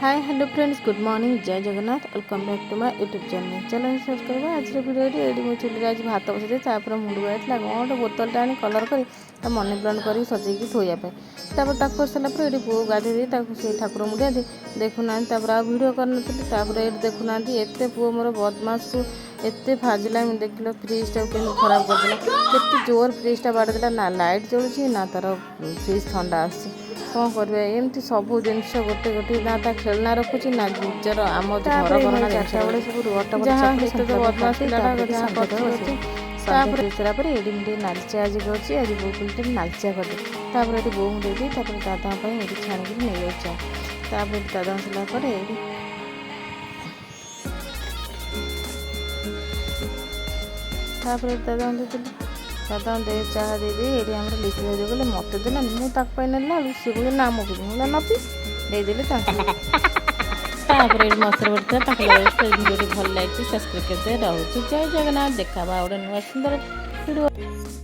हाय hello friends good morning जय Jagannath welcome back to my YouTube channel channel subscribe आज video ये मो चुली आज भात बसैसे मुंड गाइला गोटे बोतल टाणी कलर कर मनी प्लांट कर सजेकी थोड़ापी कर सारापर ये पु गाधे से ठाकुर मुंडिया दी देखुना आ भिड कर देखुना एत पु मोर बदमाश को एत फाजिला देख लो फ्रिजटा के खराब करदेला केते जोर फ्रिजटा बाड़देला ना लाइट जलुची ना तार फ्रिज ठंडा आसी कौन करें एमती सब जिन गोटे गोटे ना खेलना रखुची ना निजर आम घर बना चार्टा बेले सब जहाँ बदमाश सारापर ये मुझे नालचा आज कर आज बो को नालचा करदे ये बो मुझे दी दादा ये छाणिक नहीं जाए दादा सारापर दादा दादा दे चाह दे ये आम लिखी गले मत देना मुझे ना सी बोले ना मो नपी देदेले मसर बढ़ता वीडियो भल लगी सब्सक्राइब करते रहुଛି जय जगन्नाथ देखा गोटे नुआ सुंदर वीडियो।